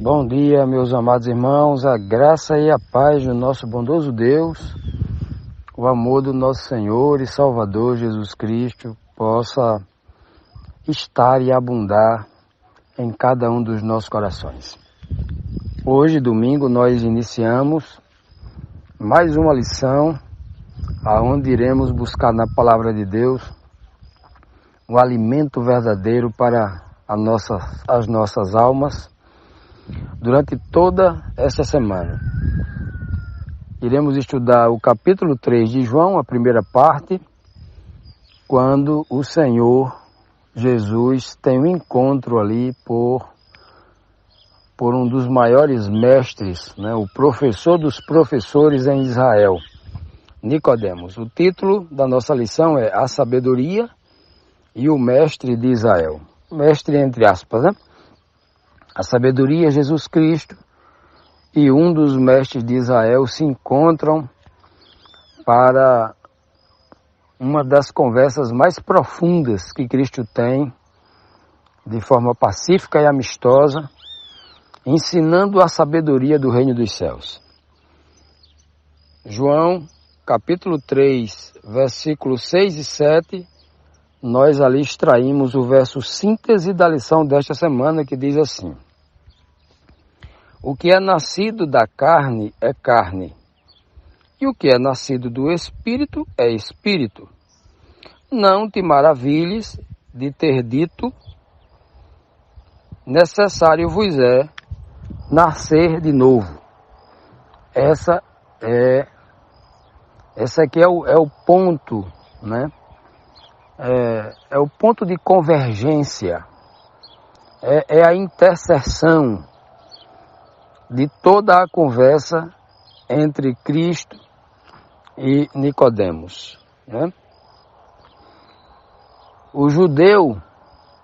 Bom dia, meus amados irmãos, a graça e a paz do nosso bondoso Deus, o amor do nosso Senhor e Salvador Jesus Cristo possa estar e abundar em cada um dos nossos corações. Hoje, domingo, nós iniciamos mais uma lição, aonde iremos buscar na Palavra de Deus o alimento verdadeiro para as nossas almas. Durante toda essa semana, iremos estudar o capítulo 3 de João, a primeira parte, quando o Senhor Jesus tem um encontro ali por um dos maiores mestres, o professor dos professores em Israel, Nicodemos. O título da nossa lição é A Sabedoria e o Mestre de Israel. Mestre entre aspas, A sabedoria é Jesus Cristo e um dos mestres de Israel se encontram para uma das conversas mais profundas que Cristo tem, de forma pacífica e amistosa, ensinando a sabedoria do reino dos céus. João, capítulo 3, versículos 6 e 7, nós ali extraímos o verso síntese da lição desta semana, que diz assim: o que é nascido da carne é carne, e o que é nascido do Espírito é Espírito. Não te maravilhes de ter dito, necessário vos é nascer de novo. Essa aqui é o ponto, É o ponto de convergência, é a interseção de toda a conversa entre Cristo e Nicodemos. O judeu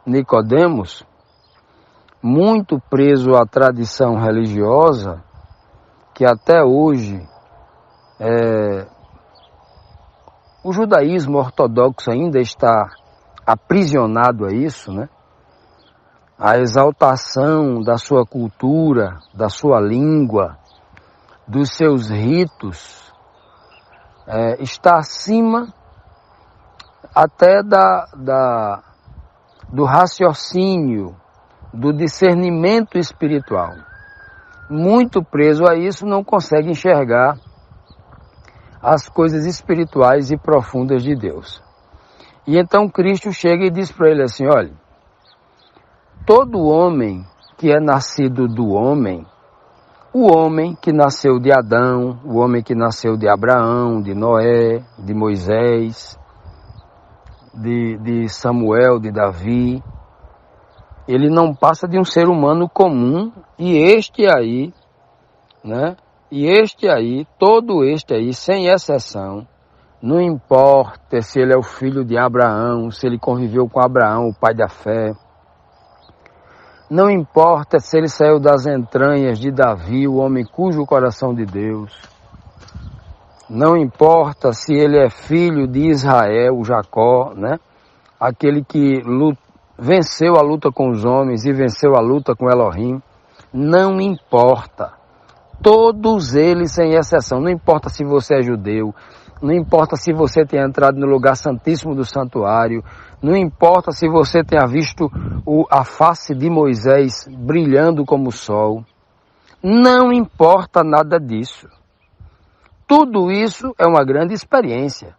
Nicodemos, muito preso à tradição religiosa, que até hoje o judaísmo ortodoxo ainda está aprisionado a isso, A exaltação da sua cultura, da sua língua, dos seus ritos, está acima até do raciocínio, do discernimento espiritual. Muito preso a isso, não consegue enxergar as coisas espirituais e profundas de Deus. E então Cristo chega e diz para ele assim: olha, todo homem que é nascido do homem, o homem que nasceu de Adão, o homem que nasceu de Abraão, de Noé, de Moisés, de Samuel, de Davi, ele não passa de um ser humano comum, e todo este aí, sem exceção, não importa se ele é o filho de Abraão, se ele conviveu com Abraão, o pai da fé, não importa se ele saiu das entranhas de Davi, o homem cujo coração de Deus, não importa se ele é filho de Israel, Jacó, aquele que venceu a luta com os homens e venceu a luta com Elohim, não importa. Todos eles, sem exceção, não importa se você é judeu, não importa se você tenha entrado no lugar santíssimo do santuário, não importa se você tenha visto a face de Moisés brilhando como o sol, não importa nada disso. Tudo isso é uma grande experiência,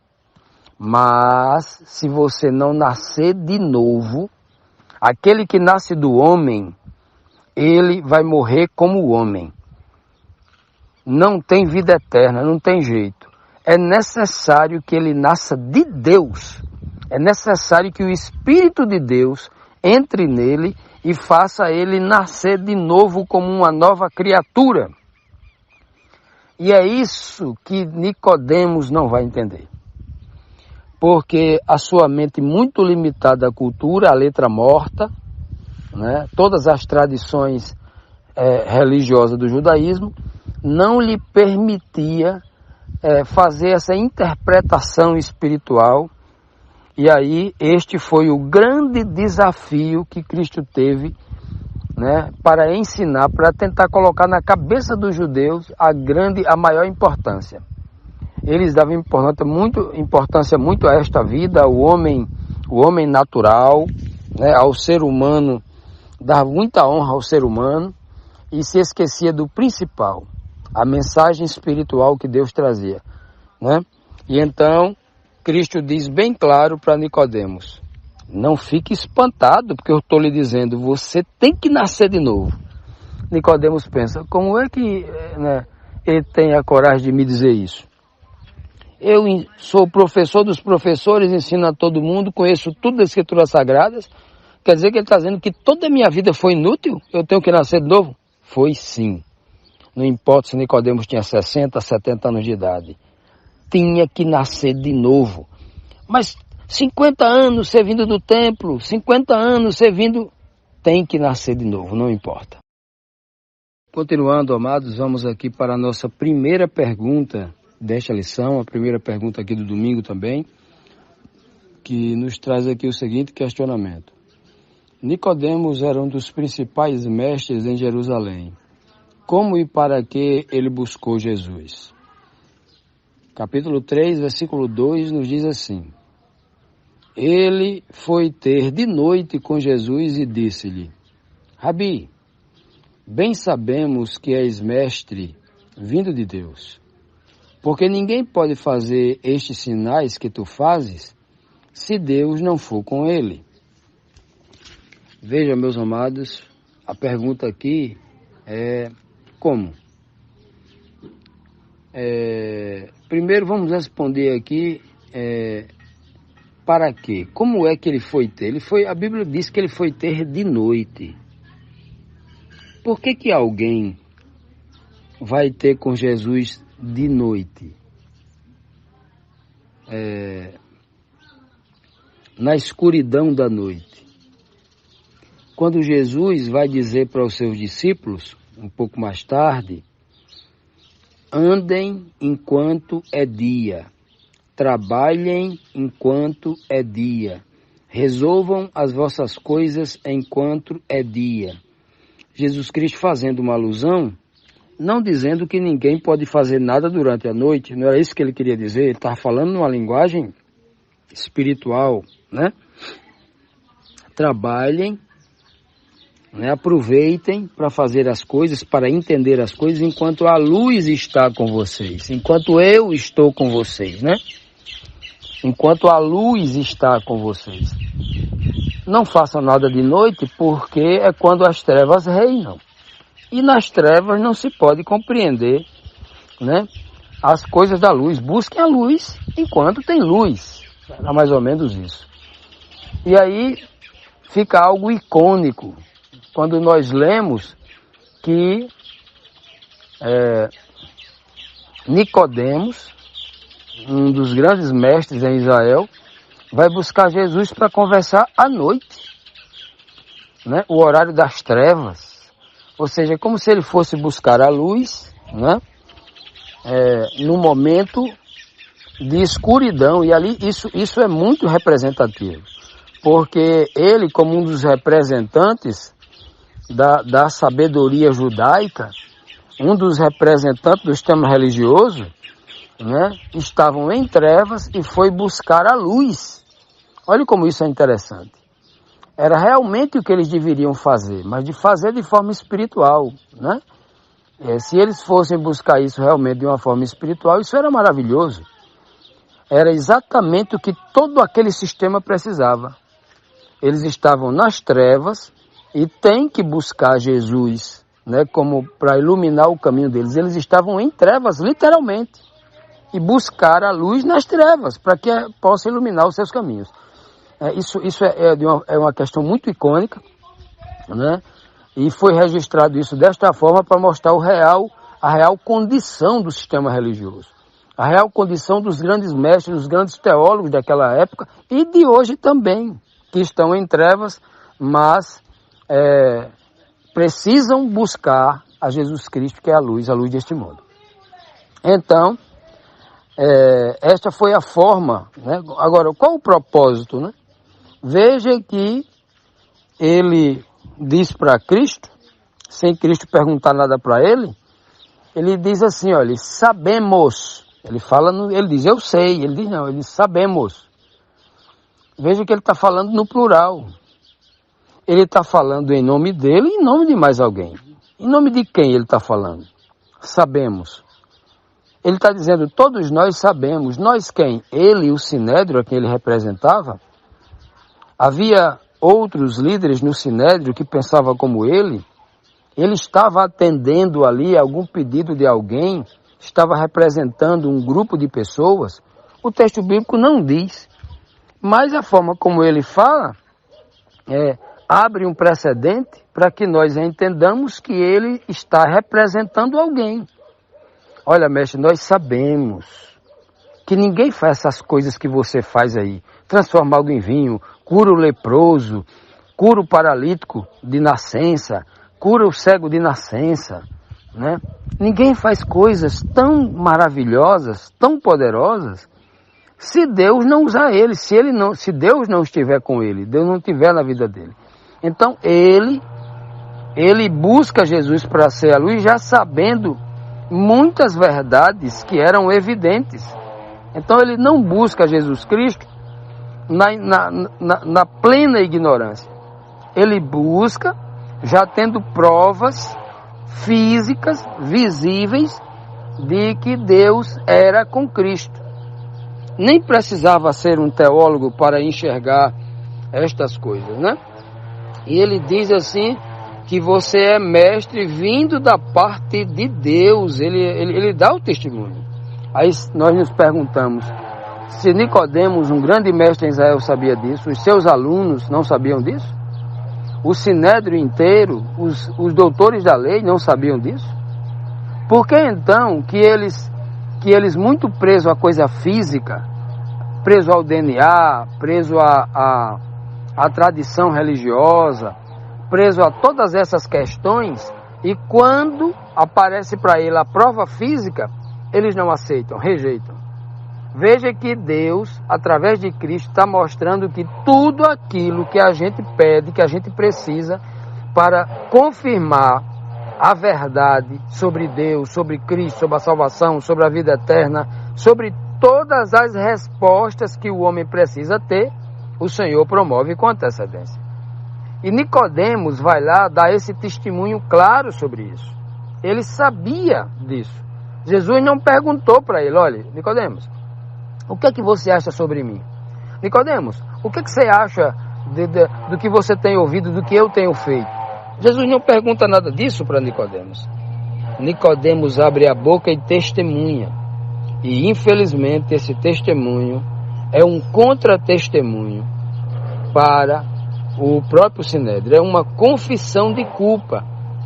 mas se você não nascer de novo, aquele que nasce do homem, ele vai morrer como homem. Não tem vida eterna, não tem jeito. É necessário que ele nasça de Deus. É necessário que o Espírito de Deus entre nele e faça ele nascer de novo como uma nova criatura. E é isso que Nicodemos não vai entender. Porque a sua mente muito limitada à cultura, à letra morta, todas as tradições religiosas do judaísmo, não lhe permitia fazer essa interpretação espiritual. E aí este foi o grande desafio que Cristo teve né, para ensinar, para tentar colocar na cabeça dos judeus a maior importância. Eles davam importância muito a esta vida, ao homem natural, né, ao ser humano, dava muita honra ao ser humano e se esquecia do principal, a mensagem espiritual que Deus trazia, né? E então Cristo diz bem claro para Nicodemos: não fique espantado, porque eu estou lhe dizendo, você tem que nascer de novo. Nicodemos pensa, como é que, né, ele tem a coragem de me dizer isso? Eu sou professor dos professores, ensino a todo mundo, conheço tudo das Escrituras Sagradas. Quer dizer que ele está dizendo que toda a minha vida foi inútil? Eu tenho que nascer de novo? Foi sim. Não importa se Nicodemos tinha 60, 70 anos de idade. Tinha que nascer de novo. Mas 50 anos servindo do templo, 50 anos servindo, tem que nascer de novo, não importa. Continuando, amados, vamos aqui para a nossa primeira pergunta desta lição, a primeira pergunta aqui do domingo também, que nos traz aqui o seguinte questionamento. Nicodemos era um dos principais mestres em Jerusalém. Como e para que ele buscou Jesus? Capítulo 3, versículo 2 nos diz assim: ele foi ter de noite com Jesus e disse-lhe: Rabi, bem sabemos que és mestre vindo de Deus, porque ninguém pode fazer estes sinais que tu fazes se Deus não for com ele. Veja, meus amados, a pergunta aqui é como? Primeiro vamos responder aqui para quê? Como é que ele foi ter? A Bíblia diz que ele foi ter de noite. Por que alguém vai ter com Jesus de noite? Na escuridão da noite. Quando Jesus vai dizer para os seus discípulos, um pouco mais tarde, andem enquanto é dia, trabalhem enquanto é dia, resolvam as vossas coisas enquanto é dia. Jesus Cristo fazendo uma alusão, não dizendo que ninguém pode fazer nada durante a noite, não era isso que ele queria dizer, ele estava falando numa linguagem espiritual, né? Trabalhem, né? Aproveitem para fazer as coisas, para entender as coisas, enquanto a luz está com vocês, enquanto eu estou com vocês, né? Enquanto a luz está com vocês. Não façam nada de noite, porque é quando as trevas reinam. E nas trevas não se pode compreender, né, as coisas da luz. Busquem a luz enquanto tem luz. Era mais ou menos isso. E aí fica algo icônico quando nós lemos que Nicodemos, um dos grandes mestres em Israel, vai buscar Jesus para conversar à noite, né? O horário das trevas, ou seja, como se ele fosse buscar a luz, né? No momento de escuridão, e ali isso é muito representativo, porque ele, como um dos representantes da sabedoria judaica, um dos representantes do sistema religioso, né, estavam em trevas e foi buscar a luz. Olha como isso é interessante. Era realmente o que eles deveriam fazer, mas de fazer de forma espiritual, né? Se eles fossem buscar isso realmente de uma forma espiritual, isso era maravilhoso. Era exatamente o que todo aquele sistema precisava. Eles estavam nas trevas e têm que buscar Jesus, né, como para iluminar o caminho deles. Eles estavam em trevas, literalmente, e buscar a luz nas trevas, para que possa iluminar os seus caminhos. Isso é uma questão muito icônica, né? E foi registrado isso desta forma para mostrar a real condição do sistema religioso, a real condição dos grandes mestres, dos grandes teólogos daquela época e de hoje também, que estão em trevas, mas precisam buscar a Jesus Cristo, que é a luz deste mundo. Então, esta foi a forma, né? Agora, qual o propósito, né? Veja que ele diz para Cristo, sem Cristo perguntar nada para ele, ele diz assim, olha, sabemos. Ele fala, ele diz, eu sei. Ele diz, não, ele diz, sabemos. Veja que ele está falando no plural. Ele está falando em nome dele e em nome de mais alguém. Em nome de quem ele está falando? Sabemos. Ele está dizendo, todos nós sabemos. Nós quem? Ele e o Sinédrio, a quem ele representava. Havia outros líderes no Sinédrio que pensavam como ele. Ele estava atendendo ali algum pedido de alguém, estava representando um grupo de pessoas. O texto bíblico não diz. Mas a forma como ele fala abre um precedente para que nós entendamos que ele está representando alguém. Olha, mestre, nós sabemos que ninguém faz essas coisas que você faz aí. Transforma algo em vinho, cura o leproso, cura o paralítico de nascença, cura o cego de nascença, né? Ninguém faz coisas tão maravilhosas, tão poderosas, se Deus não usar ele, se Deus não estiver com ele, Deus não estiver na vida dele. Então ele busca Jesus para ser a luz, já sabendo muitas verdades que eram evidentes. Então ele não busca Jesus Cristo na plena ignorância. Ele busca já tendo provas físicas, visíveis, de que Deus era com Cristo. Nem precisava ser um teólogo para enxergar estas coisas, né? E ele diz assim, que você é mestre vindo da parte de Deus. Ele dá o testemunho. Aí nós nos perguntamos, se Nicodemos, um grande mestre em Israel, sabia disso, os seus alunos não sabiam disso? O Sinédrio inteiro, os doutores da lei não sabiam disso? Por que então que eles muito presos à coisa física, presos ao DNA, presos à tradição religiosa, presos a todas essas questões, e quando aparece para ele a prova física, eles não aceitam, rejeitam? Veja que Deus, através de Cristo, está mostrando que tudo aquilo que a gente pede, que a gente precisa para confirmar a verdade sobre Deus, sobre Cristo, sobre a salvação, sobre a vida eterna, sobre todas as respostas que o homem precisa ter, o Senhor promove com antecedência. E Nicodemos vai lá dar esse testemunho claro sobre isso. Ele sabia disso. Jesus não perguntou para ele, olha, Nicodemos, o que é que você acha sobre mim? Nicodemos, o que é que você acha do que você tem ouvido, do que eu tenho feito? Jesus não pergunta nada disso para Nicodemos. Nicodemos abre a boca e testemunha. E infelizmente esse testemunho é um contra-testemunho para o próprio Sinédrio. É uma confissão de culpa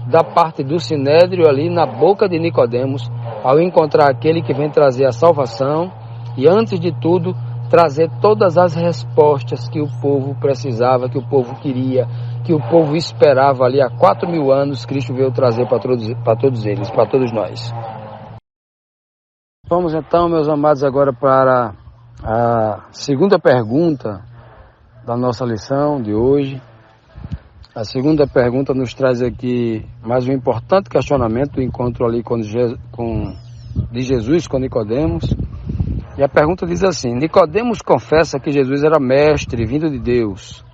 da parte do Sinédrio ali na boca de Nicodemos, ao encontrar aquele que vem trazer a salvação e, antes de tudo, trazer todas as respostas que o povo precisava, que o povo queria, que o povo esperava ali há 4.000 anos. Cristo veio trazer para todos eles, para todos nós. Vamos então, meus amados, agora para a segunda pergunta da nossa lição de hoje. A segunda pergunta nos traz aqui mais um importante questionamento do encontro ali de Jesus com Nicodemos. E a pergunta diz assim: Nicodemos confessa que Jesus era mestre vindo de Deus,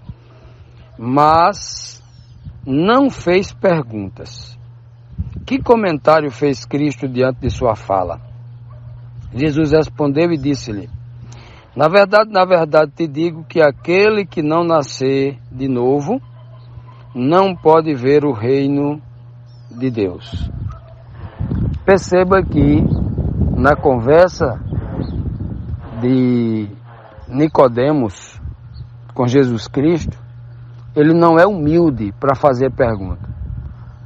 mas não fez perguntas. Que comentário fez Cristo diante de sua fala? Jesus respondeu e disse-lhe: na verdade te digo que aquele que não nascer de novo não pode ver o reino de Deus. Perceba que na conversa de Nicodemos com Jesus Cristo, ele não é humilde para fazer pergunta.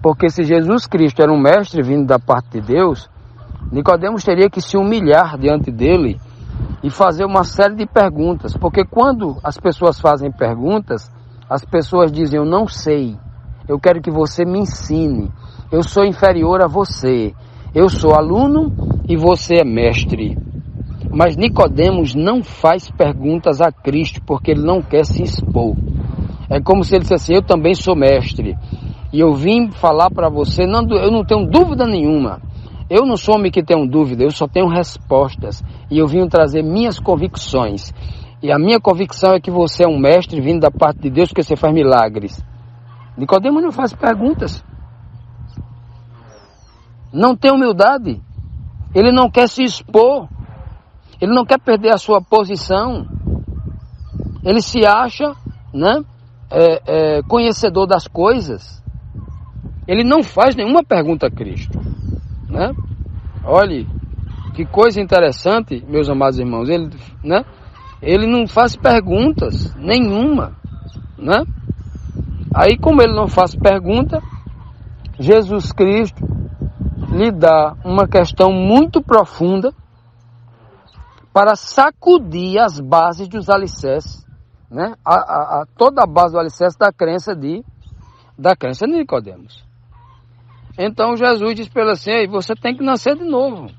Porque se Jesus Cristo era um mestre vindo da parte de Deus, Nicodemos teria que se humilhar diante dele e fazer uma série de perguntas. Porque quando as pessoas fazem perguntas, as pessoas dizem: eu não sei, eu quero que você me ensine, eu sou inferior a você, eu sou aluno e você é mestre. Mas Nicodemos não faz perguntas a Cristo porque ele não quer se expor. É como se ele dissesse assim, eu também sou mestre. E eu vim falar para você, eu não tenho dúvida nenhuma. Eu não sou homem que tenho dúvida, eu só tenho respostas. E eu vim trazer minhas convicções. E a minha convicção é que você é um mestre vindo da parte de Deus, porque você faz milagres. Nicodemo não faz perguntas. Não tem humildade. Ele não quer se expor. Ele não quer perder a sua posição. Ele se acha, né, conhecedor das coisas. Ele não faz nenhuma pergunta a Cristo, né? Olhe, que coisa interessante, meus amados irmãos. Ele não faz perguntas nenhuma, né? Aí, como ele não faz pergunta, Jesus Cristo lhe dá uma questão muito profunda para sacudir as bases dos alicerces, né? Toda a base do alicerce da crença de Nicodemos. Então Jesus diz para ele assim, você tem que nascer de novo.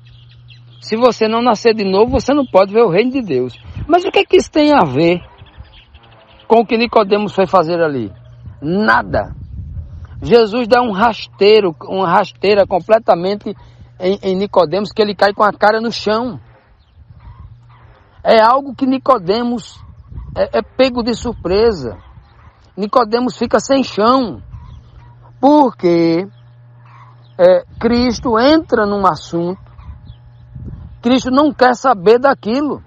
Se você não nascer de novo, você não pode ver o reino de Deus. Mas o que é que isso tem a ver com o que Nicodemos foi fazer ali? Nada. Jesus dá uma rasteira completamente em Nicodemos, que ele cai com a cara no chão. É algo que Nicodemos é pego de surpresa. Nicodemos fica sem chão. Porque Cristo entra num assunto. Cristo não quer saber daquilo.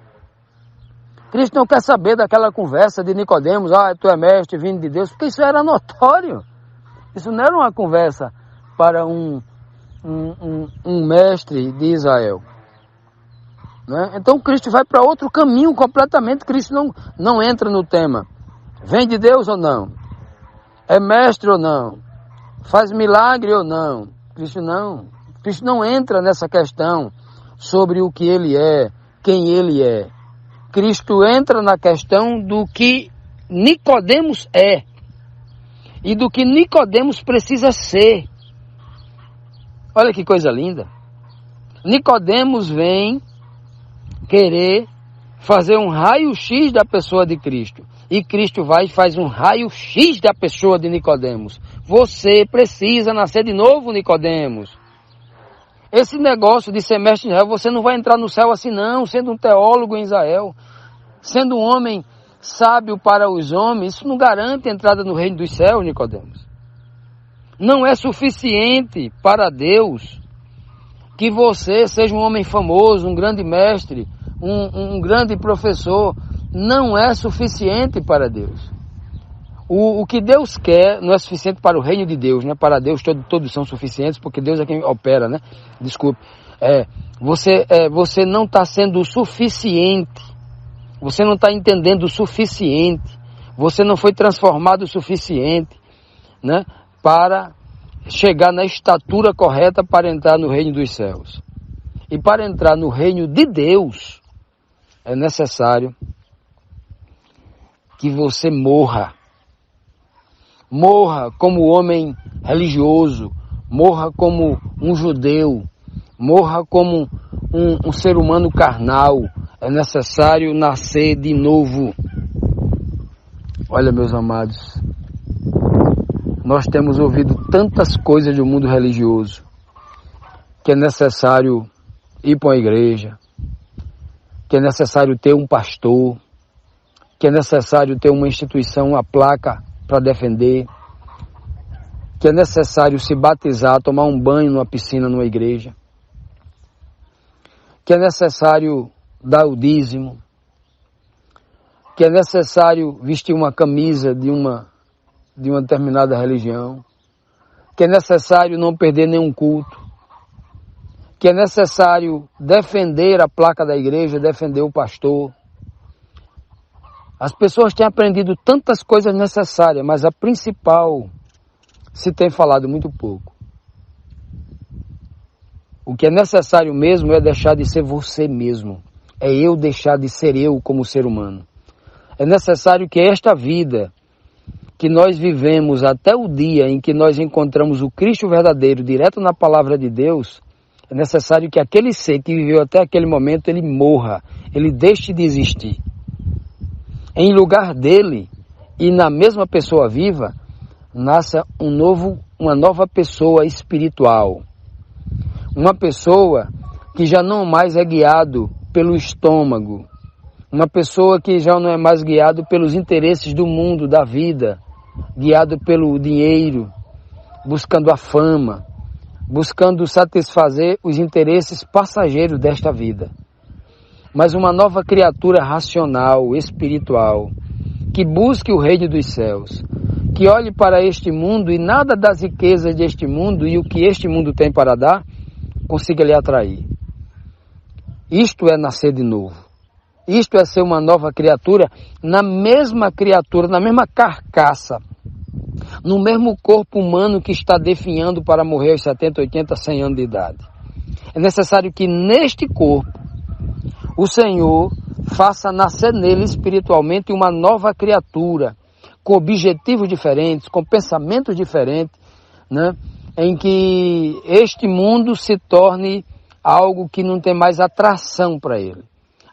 Cristo não quer saber daquela conversa de Nicodemos, tu é mestre vindo de Deus, porque isso era notório. Isso não era uma conversa para um mestre de Israel. Né? Então Cristo vai para outro caminho completamente. Cristo não entra no tema. Vem de Deus ou não? É mestre ou não? Faz milagre ou não? Cristo não entra nessa questão sobre o que ele é, quem ele é. Cristo entra na questão do que Nicodemos é e do que Nicodemos precisa ser. Olha que coisa linda. Nicodemos vem querer fazer um raio-x da pessoa de Cristo. E Cristo vai e faz um raio-x da pessoa de Nicodemos. Você precisa nascer de novo, Nicodemos. Esse negócio de ser mestre em Israel, você não vai entrar no céu assim não, sendo um teólogo em Israel, sendo um homem sábio para os homens, isso não garante a entrada no reino dos céus, Nicodemos. Não é suficiente para Deus que você seja um homem famoso, um grande mestre, um grande professor. Não é suficiente para Deus. O que Deus quer não é suficiente para o reino de Deus, né? Para Deus todos são suficientes, porque Deus é quem opera, né? Desculpe. Você não está sendo o suficiente. Você não está entendendo o suficiente. Você não foi transformado o suficiente, né? Para chegar na estatura correta para entrar no reino dos céus. E para entrar no reino de Deus, é necessário que você morra. Morra como homem religioso, morra como um judeu, morra como um ser humano carnal. É necessário nascer de novo. Olha, meus amados, nós temos ouvido tantas coisas do mundo religioso, que é necessário ir para uma igreja, que é necessário ter um pastor, que é necessário ter uma instituição, uma placa para defender, que é necessário se batizar, tomar um banho numa piscina, numa igreja, que é necessário dar o dízimo, que é necessário vestir uma camisa de uma determinada religião, que é necessário não perder nenhum culto, que é necessário defender a placa da igreja, defender o pastor. As pessoas têm aprendido tantas coisas necessárias, mas a principal se tem falado muito pouco. O que é necessário mesmo é deixar de ser você mesmo. É eu deixar de ser eu como ser humano. É necessário que esta vida que nós vivemos até o dia em que nós encontramos o Cristo verdadeiro, direto na palavra de Deus, é necessário que aquele ser que viveu até aquele momento, ele morra, ele deixe de existir. Em lugar dele, e na mesma pessoa viva nasça uma nova pessoa espiritual. Uma pessoa que já não mais é guiado pelo estômago. Uma pessoa que já não é mais guiado pelos interesses do mundo, da vida, guiado pelo dinheiro, buscando a fama, buscando satisfazer os interesses passageiros desta vida. Mas uma nova criatura racional, espiritual, que busque o reino dos céus, que olhe para este mundo e nada das riquezas deste mundo e o que este mundo tem para dar, consiga lhe atrair. Isto é nascer de novo. Isto é ser uma nova criatura, na mesma carcaça, no mesmo corpo humano que está definhando para morrer aos 70, 80, 100 anos de idade. É necessário que neste corpo, o Senhor faça nascer nele espiritualmente uma nova criatura, com objetivos diferentes, com pensamentos diferentes, né? Em que este mundo se torne algo que não tem mais atração para ele.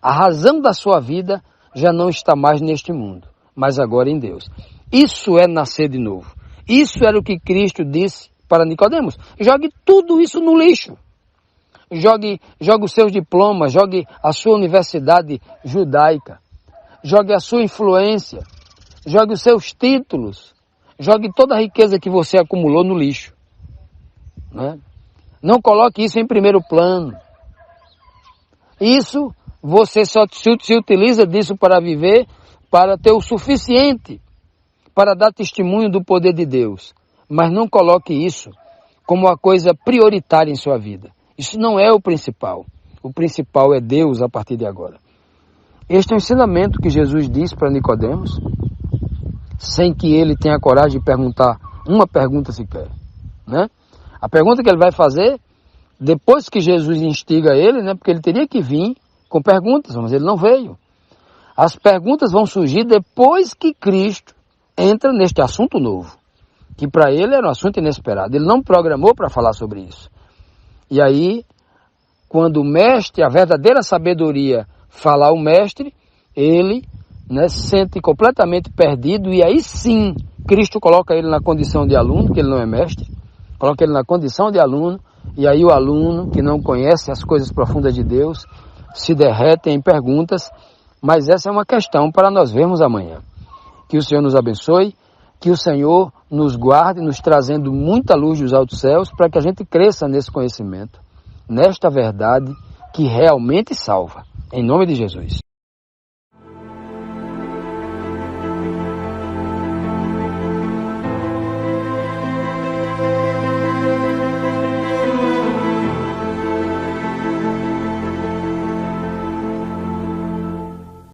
A razão da sua vida já não está mais neste mundo, mas agora em Deus. Isso é nascer de novo. Isso era o que Cristo disse para Nicodemos. Jogue tudo isso no lixo. Jogue os seus diplomas, jogue a sua universidade judaica, jogue a sua influência, jogue os seus títulos, jogue toda a riqueza que você acumulou no lixo. Né? Não coloque isso em primeiro plano. Isso, você só se utiliza disso para viver, para ter o suficiente, para dar testemunho do poder de Deus. Mas não coloque isso como uma coisa prioritária em sua vida. Isso não é o principal. O principal é Deus a partir de agora. Este é o ensinamento que Jesus disse para Nicodemos, sem que ele tenha coragem de perguntar uma pergunta sequer. Né? A pergunta que ele vai fazer, depois que Jesus instiga ele, né, porque ele teria que vir com perguntas, mas ele não veio. As perguntas vão surgir depois que Cristo entra neste assunto novo, que para ele era um assunto inesperado. Ele não programou para falar sobre isso. E aí, quando o mestre, a verdadeira sabedoria, falar o mestre, ele, né, se sente completamente perdido, e aí sim, Cristo coloca ele na condição de aluno, que ele não é mestre, coloca ele na condição de aluno, e aí o aluno, que não conhece as coisas profundas de Deus, se derrete em perguntas, mas essa é uma questão para nós vermos amanhã. Que o Senhor nos abençoe, que o Senhor nos guarde, nos trazendo muita luz dos altos céus, para que a gente cresça nesse conhecimento, nesta verdade que realmente salva. Em nome de Jesus.